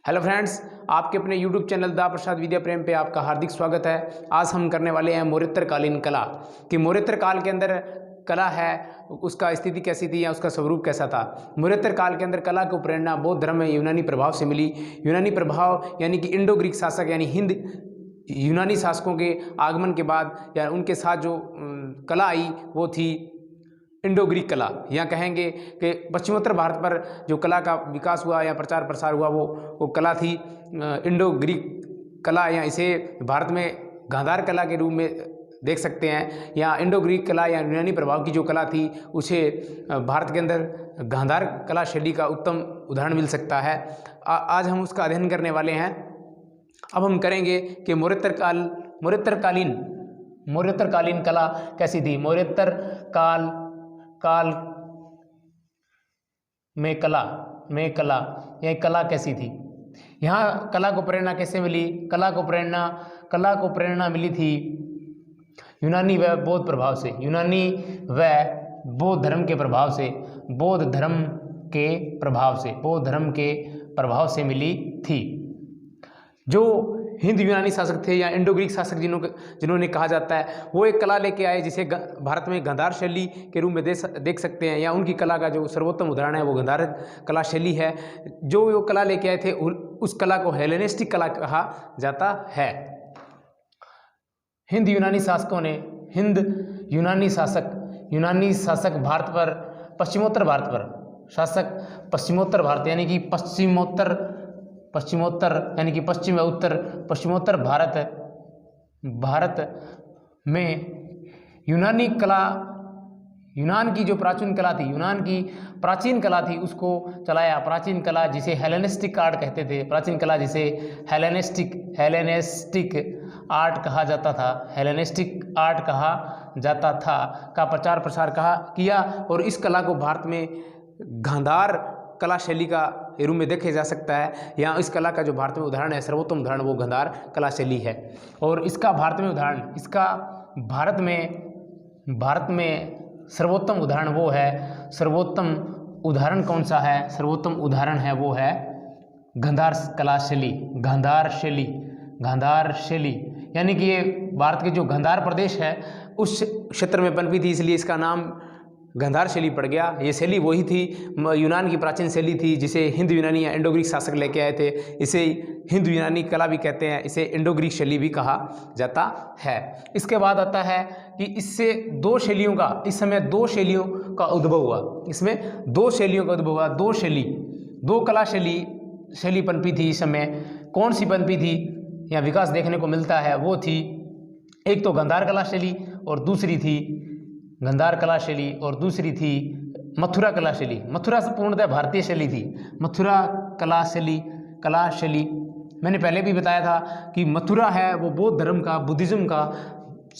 Hello friends, आपके अपने YouTube channel दा प्रसाद विद्या प्रेम पे आपका हार्दिक स्वागत है। आज हम करने वाले हैं मौर्योत्तरकालीन कला कि मौर्योत्तर काल के अंदर कला है उसका स्थिति कैसी थी या उसका स्वरूप कैसा था। मौर्योत्तर काल के अंदर कला को प्रेरणा बौद्ध धर्म में यूनानी प्रभाव से मिली। यूनानी प्रभाव यानी कि इंडो ग्रीक शासक यानी हिंद यूनानी शासकों के आगमन के बाद या उनके साथ जो कला आई वो थी इंडो ग्रीक कला, या कहेंगे कि पश्चिमोत्तर भारत पर जो कला का विकास हुआ या प्रचार प्रसार हुआ वो कला थी इंडो ग्रीक कला, या इसे भारत में गांधार कला के रूप में देख सकते हैं। या इंडो ग्रीक कला या यूनानी प्रभाव की जो कला थी उसे भारत के अंदर गांधार कला शैली का उत्तम उदाहरण मिल सकता है। आज हम उसका अध्ययन करने वाले हैं। अब हम करेंगे कि मौर्योत्तरकालीन कला कैसी थी। मौर्योत्तर काल में कला यह कला कैसी थी। यहाँ कला को प्रेरणा कैसे मिली। कला को प्रेरणा मिली थी यूनानी व बौद्ध प्रभाव से। यूनानी व बौद्ध धर्म के प्रभाव से, बौद्ध धर्म के प्रभाव से मिली थी। जो हिंद यूनानी शासक थे या इंडो ग्रीक शासक जिन्होंने कहा जाता है, वो एक कला लेके आए जिसे भारत में गांधार शैली के रूप में देख सकते हैं, या उनकी कला का जो सर्वोत्तम उदाहरण है वो गांधार कला शैली है। जो वो कला लेके आए थे उस कला को हेलेनिस्टिक कला कहा जाता है। हिंद यूनानी शासक भारत पर पश्चिमोत्तर यानी कि पश्चिम व उत्तर पश्चिमोत्तर भारत में यूनान की जो प्राचीन कला थी उसको चलाया। प्राचीन कला जिसे हेलेनिस्टिक आर्ट कहते थे, प्राचीन कला जिसे हेलेनिस्टिक आर्ट कहा जाता था का प्रचार प्रसार किया, और इस कला को भारत में गांधार कला शैली का रूप में देखे जा सकता है। या इस कला का जो भारत में उदाहरण है, सर्वोत्तम उदाहरण वो गांधार कला शैली है। और इसका भारत में सर्वोत्तम उदाहरण वो है। सर्वोत्तम उदाहरण कौन सा है? सर्वोत्तम उदाहरण है वो है गांधार कला शैली। गांधार शैली यानी कि ये भारत के जो गांधार प्रदेश है उस क्षेत्र में पनपी थी, इसलिए इसका नाम गांधार शैली पड़ गया। ये शैली वही थी, यूनान की प्राचीन शैली थी जिसे हिंद यूनानी या इंडो ग्रीक शासक लेके आए थे। इसे हिंद यूनानी कला भी कहते हैं, इसे इंडो ग्रीक शैली भी कहा जाता है। इसके बाद आता है कि इस समय दो शैलियों का उद्भव हुआ। दो कला शैली पनपी थी इस समय। कौन सी पनपी थी या विकास देखने को मिलता है वो थी, एक तो गांधार कला शैली और दूसरी थी मथुरा कला शैली। मथुरा से पूर्णतः भारतीय शैली थी। मथुरा कला शैली मैंने पहले भी बताया था कि मथुरा है वो बौद्ध धर्म का, बुद्धिज्म का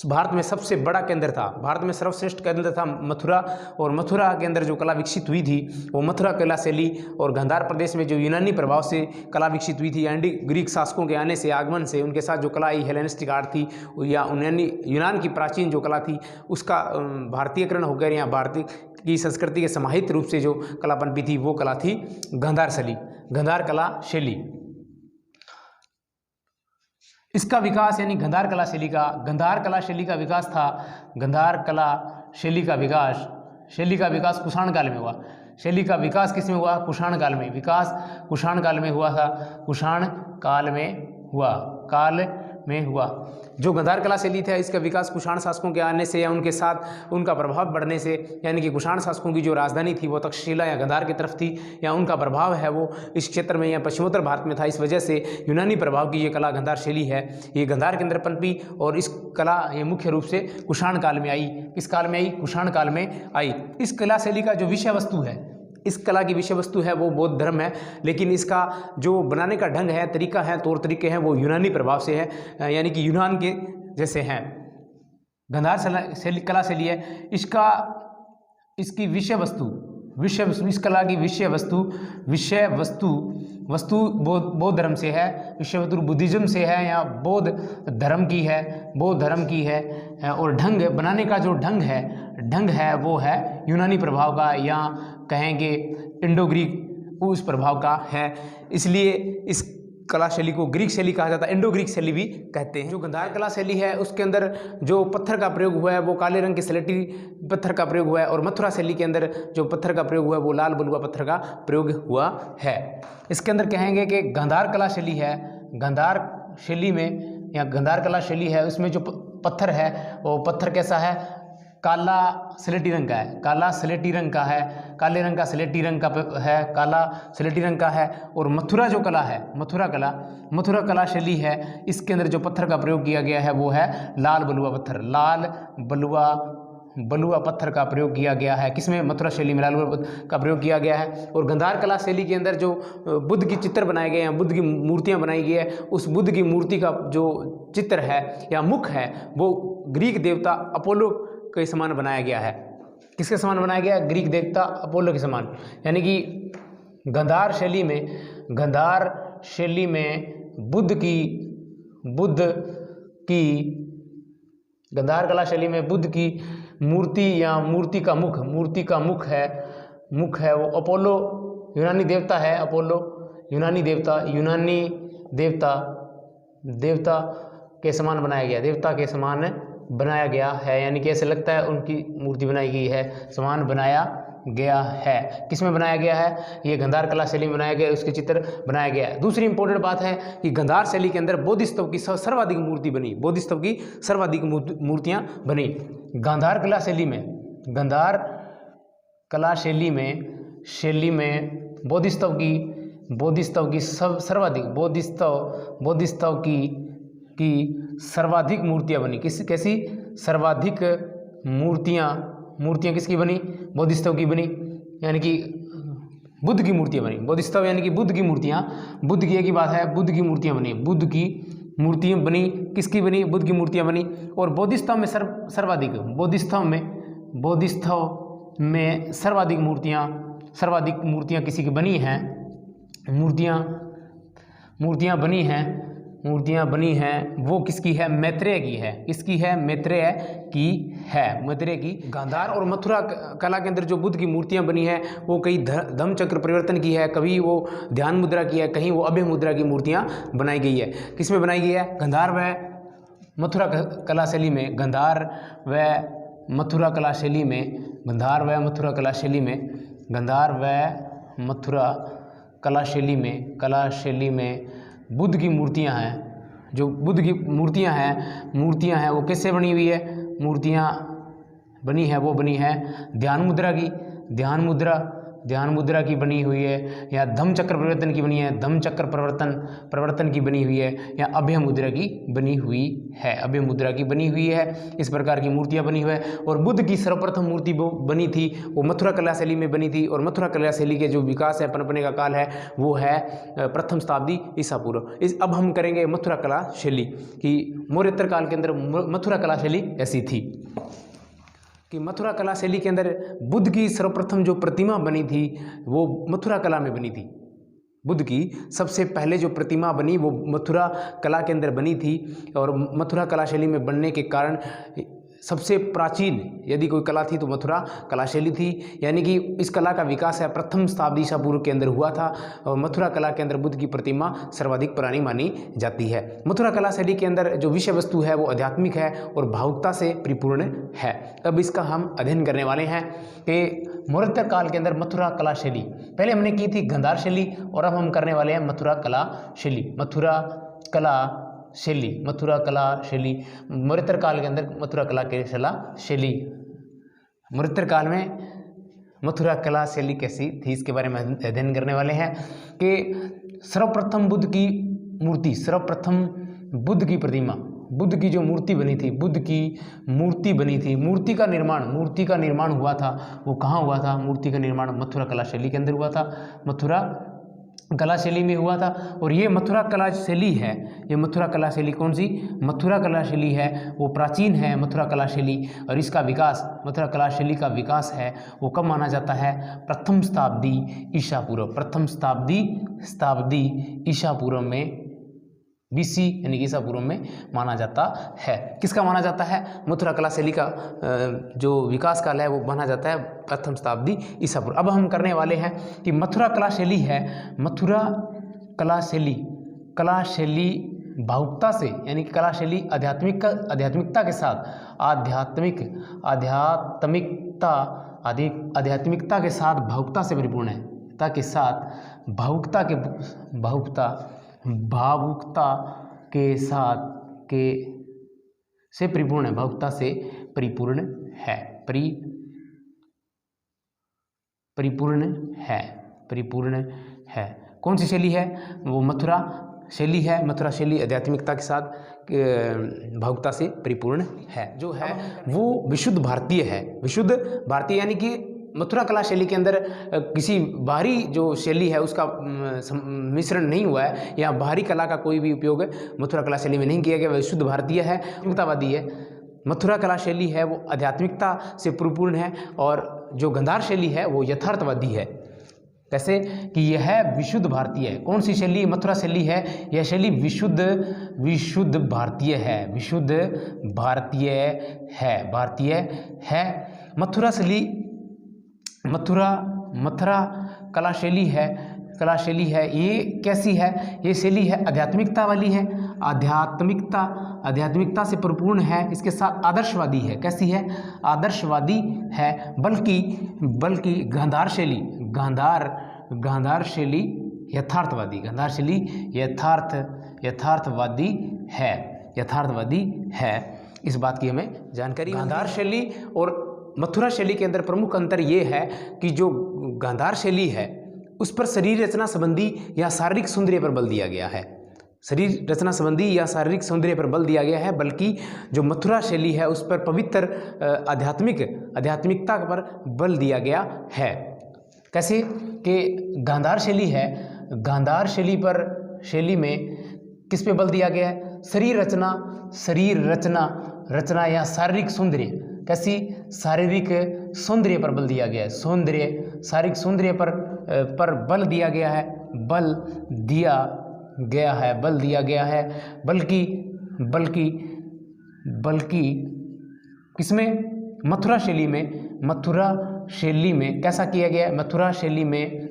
भारत में सबसे बड़ा केंद्र था। भारत में सर्वश्रेष्ठ केंद्र था मथुरा, और मथुरा के अंदर जो कला विकसित हुई थी वो मथुरा कला शैली, और गांधार प्रदेश में जो यूनानी प्रभाव से कला विकसित हुई थी, इंडो ग्रीक शासकों के आने से, आगमन से उनके साथ जो कला आई हेलेनिस्टिक आर्ट थी, या यूनान की प्राचीन जो कला थी उसका भारतीयकरण हो गया, या भारतीय की संस्कृति के समाहित रूप से जो कला पनपी थी वो कला थी गांधार कला शैली। इसका विकास यानी गांधार कला शैली का विकास था। गांधार कला शैली का विकास कुषाण काल में हुआ। शैली का विकास किस में हुआ? कुषाण काल में। विकास कुषाण काल में हुआ था। जो गांधार कला शैली था इसका विकास कुषाण शासकों के आने से या उनके साथ उनका प्रभाव बढ़ने से, यानी कि कुषाण शासकों की जो राजधानी थी वो तक्षशिला या गांधार की तरफ थी, या उनका प्रभाव है वो इस क्षेत्र में या पश्चिमोत्तर भारत में था। इस वजह से यूनानी प्रभाव की ये कला गांधार शैली है, ये गांधार के अंदर पनपी, और इस कला ये मुख्य रूप से कुषाण काल में आई। किस काल में आई? कुषाण काल में आई। इस कला शैली का जो विषय वस्तु है, इस कला की विषय वस्तु है वो बौद्ध धर्म है, लेकिन इसका जो बनाने का ढंग है, तरीका है, तौर तरीके हैं वो यूनानी प्रभाव से है, यानी कि यूनान के जैसे हैं। गांधार कला शैली है। इसकी इस कला की विषय वस्तु बौद्ध धर्म से है, विषय वस्तु बुद्धिज्म से है या बौद्ध धर्म की है, और ढंग बनाने का जो ढंग है वो है यूनानी प्रभाव का, या कहेंगे इंडो ग्रीक उस प्रभाव का है, इसलिए इस कला शैली को ग्रीक शैली कहा जाता है, इंडो ग्रीक शैली भी कहते हैं। जो गांधार कला शैली है उसके अंदर जो पत्थर का प्रयोग हुआ है वो काले रंग के स्लेटी पत्थर का प्रयोग हुआ है, और मथुरा शैली के अंदर जो पत्थर का प्रयोग हुआ है वो लाल बलुआ पत्थर का प्रयोग हुआ है। इसके अंदर कहेंगे कि गांधार कला शैली है, गांधार शैली में या गांधार कला शैली है उसमें जो पत्थर है वो पत्थर कैसा है, काला स्लेटी रंग का है, काला स्लेटी रंग का है, काले रंग का स्लेटी रंग का है, काला स्लेटी रंग का है। और मथुरा जो कला है, मथुरा कला शैली है, इसके अंदर जो पत्थर का प्रयोग किया गया है वो है लाल बलुआ पत्थर, लाल बलुआ पत्थर का प्रयोग किया गया है। किसमें? मथुरा शैली में लाल बलुआ का प्रयोग किया गया है। और गांधार कला शैली के अंदर जो बुद्ध की चित्र बनाए गए हैं, बुद्ध की मूर्तियां बनाई गई है, उस बुद्ध की मूर्ति का जो चित्र है या मुख है वो ग्रीक देवता अपोलो के समान बनाया गया है। किसके समान बनाया गया है? ग्रीक देवता अपोलो के समान। यानी कि गांधार शैली में बुद्ध की गांधार कला शैली में बुद्ध की मूर्ति या मूर्ति का मुख है वो अपोलो यूनानी देवता है, अपोलो यूनानी देवता के समान बनाया गया, देवता के समान बनाया गया है। यानी कि ऐसे लगता है उनकी मूर्ति बनाई गई है, समान बनाया गया है। किसमें बनाया गया है? ये गांधार कला शैली में बनाया गया, उसके चित्र बनाया गया है। दूसरी इंपॉर्टेंट बात है कि गांधार शैली के अंदर बोधिसत्व की सर्वाधिक मूर्ति बनी, बोधिसत्व की सर्वाधिक मूर्तियां बनी। गांधार कला शैली में बोधिसत्व की सर्वाधिक सर्वाधिक मूर्तियां बनी। कैसी सर्वाधिक मूर्तियां किसकी बनी? बोधिसत्व की बनी, यानी कि बुद्ध की मूर्तियां बनी। बोधिसत्व यानी कि बुद्ध की मूर्तियां, बुद्ध की एक ही बात है, बुद्ध की मूर्तियां बनी, बुद्ध की मूर्तियां बनी। किसकी बनी? बुद्ध की मूर्तियां बनी। और बोधिसत्व में सर्वाधिक मूर्तियां किसी की बनी हैं? मूर्तियां बनी हैं वो किसकी है? मैत्रेय की है। किसकी है? मैत्रेय की। गांधार और मथुरा कला के अंदर जो बुद्ध की मूर्तियां बनी है वो कई धम्म चक्र परिवर्तन की है, कभी वो ध्यान मुद्रा की है, कहीं वो अभय मुद्रा की मूर्तियां बनाई गई है। किसमें बनाई गई है? गांधार व मथुरा कला शैली में। गांधार व मथुरा कला शैली में बुद्ध की मूर्तियां हैं, जो बुद्ध की मूर्तियां हैं वो किससे बनी हुई है? मूर्तियां बनी है वो बनी है ध्यान मुद्रा की बनी हुई है, या धम्म चक्र परिवर्तन की बनी है, धम्म चक्र परिवर्तन की बनी हुई है, या अभय मुद्रा की बनी हुई है। इस प्रकार की मूर्तियां बनी हुई है। और बुद्ध की सर्वप्रथम मूर्ति वो बनी थी, वो मथुरा कला शैली में बनी थी। और मथुरा कला शैली के जो विकास है, पनपने का काल है वो है प्रथम शताब्दी ईसा पूर्व। अब हम करेंगे मथुरा कला शैली कि मौर्योत्तर काल के अंदर मथुरा कला शैली ऐसी थी कि मथुरा कला शैली के अंदर बुद्ध की सर्वप्रथम जो प्रतिमा बनी थी वो मथुरा कला में बनी थी। बुद्ध की सबसे पहले जो प्रतिमा बनी वो मथुरा कला के अंदर बनी थी। और मथुरा कला शैली में बनने के कारण सबसे प्राचीन यदि कोई कला थी तो मथुरा कला शैली थी। यानी कि इस कला का विकास है प्रथम शताब्दी ईसा पूर्व के अंदर हुआ था। और मथुरा कला के अंदर बुद्ध की प्रतिमा सर्वाधिक पुरानी मानी जाती है। मथुरा कला शैली के अंदर जो विषय वस्तु है वो आध्यात्मिक है और भावुकता से परिपूर्ण है। अब इसका हम अध्ययन करने वाले हैं कि मौर्योत्तर काल के अंदर मथुरा कला शैली, पहले हमने की थी गांधार शैली और अब हम करने वाले हैं मथुरा कला शैली। मथुरा कला शैली मौर्योत्तर काल के अंदर मथुरा कला शैली मौर्योत्तर काल में मथुरा कला शैली कैसी थी इसके बारे में अध्ययन करने वाले हैं कि सर्वप्रथम बुद्ध की मूर्ति, सर्वप्रथम बुद्ध की प्रतिमा, बुद्ध की जो मूर्ति बनी थी, बुद्ध की मूर्ति बनी थी, मूर्ति का निर्माण हुआ था। वो कहाँ हुआ था? मूर्ति का निर्माण मथुरा कला शैली के अंदर हुआ था, मथुरा कला शैली में हुआ था। और ये मथुरा कला शैली है, ये मथुरा कला शैली कौन सी? मथुरा कला शैली है, वो प्राचीन है मथुरा कला शैली। और इसका विकास, मथुरा कला शैली का विकास है वो कब माना जाता है? प्रथम शताब्दी ईसा पूर्व, प्रथम शताब्दी ईसा पूर्व में BC यानी कि ईसा पूर्व में माना जाता है। किसका माना जाता है? मथुरा कला शैली का जो विकास काल है वो माना जाता है प्रथम शताब्दी ईसा पूर्व। अब हम करने वाले हैं कि मथुरा कला शैली है, मथुरा कला शैली भावुकता से, यानी कि कला शैली आध्यात्मिकता के साथ आध्यात्मिकता के साथ भावुकता से परिपूर्ण है, ताकि साथ भावुकता के साथ से परिपूर्ण है, भावुकता से परिपूर्ण है। कौन सी शैली है? वो मथुरा शैली है। मथुरा शैली आध्यात्मिकता के साथ भावुकता से परिपूर्ण है। जो है वो विशुद्ध भारतीय है। विशुद्ध भारतीय यानी कि मथुरा कला शैली के अंदर किसी बाहरी जो शैली है उसका मिश्रण नहीं हुआ है, या बाहरी कला का कोई भी उपयोग मथुरा कला शैली में नहीं किया गया। विशुद्ध भारतीय है, आध्यात्मिकतावादी है। मथुरा कला शैली है वो आध्यात्मिकता से परिपूर्ण है, और जो गांधार शैली है वो यथार्थवादी है। कैसे कि यह विशुद्ध भारतीय है। कौन सी शैली? मथुरा शैली है। यह शैली विशुद्ध भारतीय है। मथुरा कला शैली है। ये कैसी है? ये शैली है आध्यात्मिकता वाली है, आध्यात्मिकता से परिपूर्ण है, इसके साथ आदर्शवादी है। कैसी है? आदर्शवादी है। बल्कि गांधार शैली यथार्थवादी है। इस बात की हमें जानकारी। गांधार शैली और मथुरा शैली के अंदर प्रमुख अंतर ये है कि जो गांधार शैली है उस पर शरीर रचना संबंधी या शारीरिक सौंदर्य पर बल दिया गया है। बल्कि जो मथुरा शैली है उस पर पवित्र आध्यात्मिकता पर बल दिया गया है। कैसे कि गांधार शैली है, गांधार शैली में किस पे बल दिया गया है? शरीर रचना या शारीरिक सौंदर्य। कैसी? शारीरिक सौंदर्य पर बल दिया गया है। शारीरिक सौंदर्य पर बल दिया गया है। बल्कि किसमें? मथुरा शैली में कैसा किया गया है? मथुरा शैली में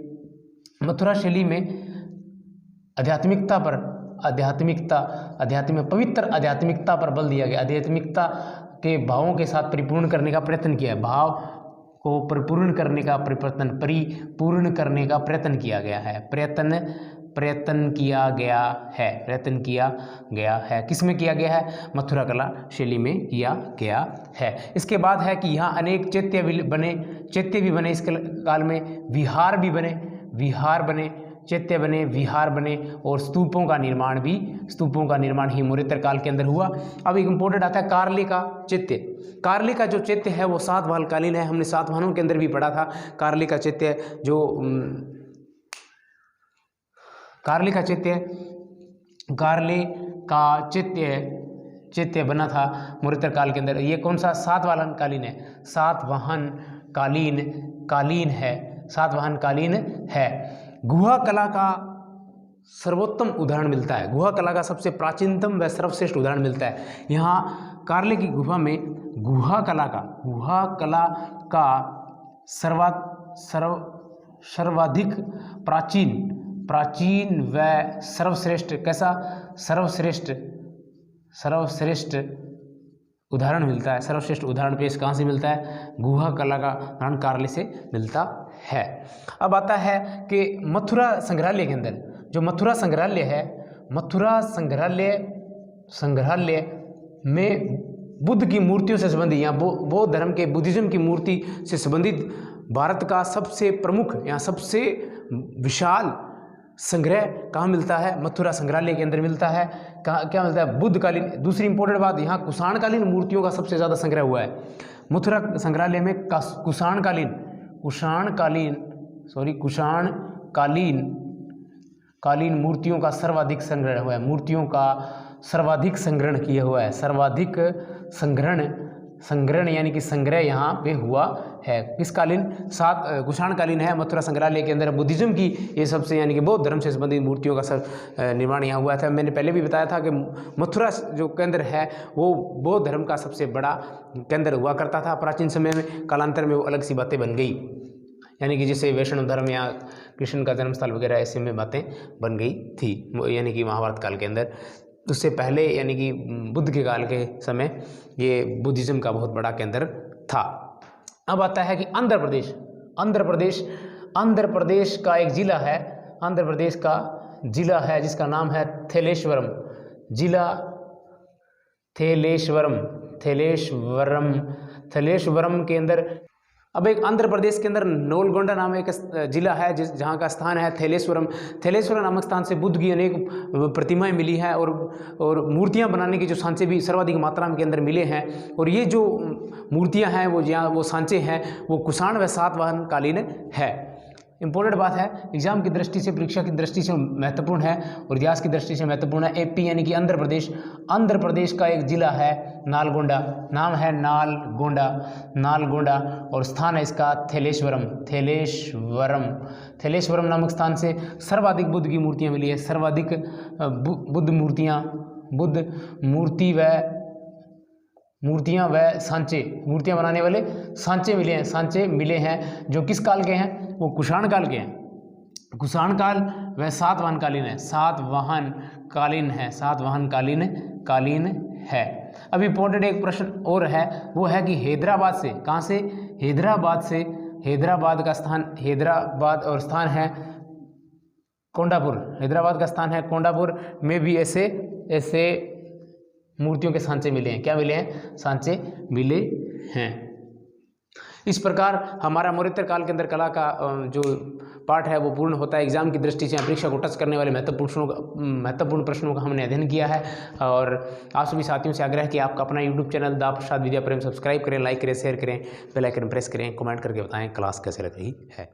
पवित्र आध्यात्मिकता पर बल दिया गया। आध्यात्मिकता के भावों के साथ परिपूर्ण करने का प्रयत्न किया है। भाव को परिपूर्ण करने का प्रयत्न किया गया है। किसमें किया गया है? मथुरा कला शैली में किया गया है। इसके बाद है कि यहाँ अनेक चैत्य भी बने इस काल में, विहार बने और स्तूपों का निर्माण ही मौर्योत्तर काल के अंदर हुआ। अब एक इम्पोर्टेंट आता है कार्ले का चैत्य। कार्ले का जो चैत्य है वो सातवाहन कालीन है। हमने सातवाहनों के अंदर भी पढ़ा था। कार्ले का चैत्य बना था मौर्योत्तर काल के अंदर। ये कौन सा? सातवाहन कालीन है। सातवाहन कालीन है। गुहा कला का सर्वोत्तम उदाहरण मिलता है। गुहा कला का सबसे प्राचीनतम व सर्वश्रेष्ठ उदाहरण मिलता है यहाँ कार्ले की गुहा में। गुहा कला का सर्वाधिक प्राचीन व सर्वश्रेष्ठ। कैसा? सर्वश्रेष्ठ उदाहरण मिलता है। सर्वश्रेष्ठ उदाहरण पेश कहाँ से मिलता है? गुहा कला का उदाहरण कार्ले से मिलता है। अब आता है कि मथुरा संग्रहालय के अंदर जो मथुरा संग्रहालय है, मथुरा संग्रहालय में बुद्ध की मूर्तियों से संबंधित या बौद्ध धर्म के बुद्धिज्म की मूर्ति से संबंधित भारत का सबसे प्रमुख या सबसे विशाल संग्रह कहाँ मिलता है? मथुरा संग्रहालय के अंदर मिलता है। क्या मिलता है? बुद्धकालीन। दूसरी इंपॉर्टेंट बात, यहाँ कुषाणकालीन मूर्तियों का सबसे ज़्यादा संग्रह हुआ है मथुरा संग्रहालय में। कुषाणकालीन मूर्तियों का सर्वाधिक संग्रहण हुआ है। मूर्तियों का सर्वाधिक संग्रहण किया हुआ है। सर्वाधिक संग्रहण संग्रहण यानी कि संग्रह यहाँ पे हुआ है। किस कालीन? कुषाण कालीन है। मथुरा संग्रहालय के अंदर बुद्धिज्म की ये सबसे यानी कि बौद्ध धर्म से संबंधित मूर्तियों का सब निर्माण यहाँ हुआ था। मैंने पहले भी बताया था कि मथुरा जो केंद्र है वो बौद्ध धर्म का सबसे बड़ा केंद्र हुआ करता था प्राचीन समय में। कालांतर में वो अलग सी बातें बन गई, यानी कि जैसे वैष्णव धर्म या कृष्ण का जन्मस्थल वगैरह ऐसे में बातें बन गई थी, यानी कि महाभारत काल के अंदर। उससे पहले यानी कि बुद्ध के काल के समय ये बुद्धिज्म का बहुत बड़ा केंद्र था। अब आता है कि आंध्र प्रदेश। आंध्र प्रदेश का एक जिला है, आंध्र प्रदेश का जिला है जिसका नाम है थेलेश्वरम। जिला थेलेश्वरम के अंदर। अब एक आंध्र प्रदेश के अंदर नोलगोंडा नाम एक जिला है जहाँ का स्थान है थेलेश्वरम नामक स्थान से बुद्ध की अनेक प्रतिमाएं मिली हैं और मूर्तियां बनाने के जो सांचे भी सर्वाधिक मात्रा के अंदर मिले हैं। और ये जो मूर्तियां हैं वो सांचे हैं वो कुषाण व सातवाहन कालीन है। इंपॉर्टेंट बात है, एग्जाम की दृष्टि से, परीक्षा की दृष्टि से महत्वपूर्ण है और इतिहास की दृष्टि से महत्वपूर्ण है। एपी यानी कि आंध्र प्रदेश का एक जिला है नालगोंडा, नाम है नालगोंडा और स्थान है इसका थेलेश्वरम नामक स्थान से सर्वाधिक बुद्ध की मूर्तियां मिली है। सर्वाधिक बुद्ध मूर्तियां व सांचे, मूर्तियां बनाने वाले सांचे मिले हैं जो किस काल के हैं? वो कुषाण काल के हैं। कुषाण काल व सातवाहन कालीन है। अब इम्पोर्टेंट एक प्रश्न और है, वो है कि हैदराबाद से, कहाँ से? हैदराबाद का स्थान, हैदराबाद और स्थान है कोंडापुर। हैदराबाद का स्थान है कोंडापुर में भी ऐसे मूर्तियों के सांचे मिले हैं। क्या मिले हैं? सांचे मिले हैं। इस प्रकार हमारा मौर्योत्तर काल के अंदर कला का जो पाठ है वो पूर्ण होता है। एग्जाम की दृष्टि से परीक्षा को टच करने वाले महत्वपूर्ण प्रश्नों का हमने अध्ययन किया है। और आप सभी साथियों से आग्रह है कि आपका अपना यूट्यूब चैनल दा प्रसाद विद्या प्रेम सब्सक्राइब करें, लाइक करें, शेयर करें, बेल आइकन प्रेस करें, कमेंट करके बताएं क्लास कैसे लग रही है।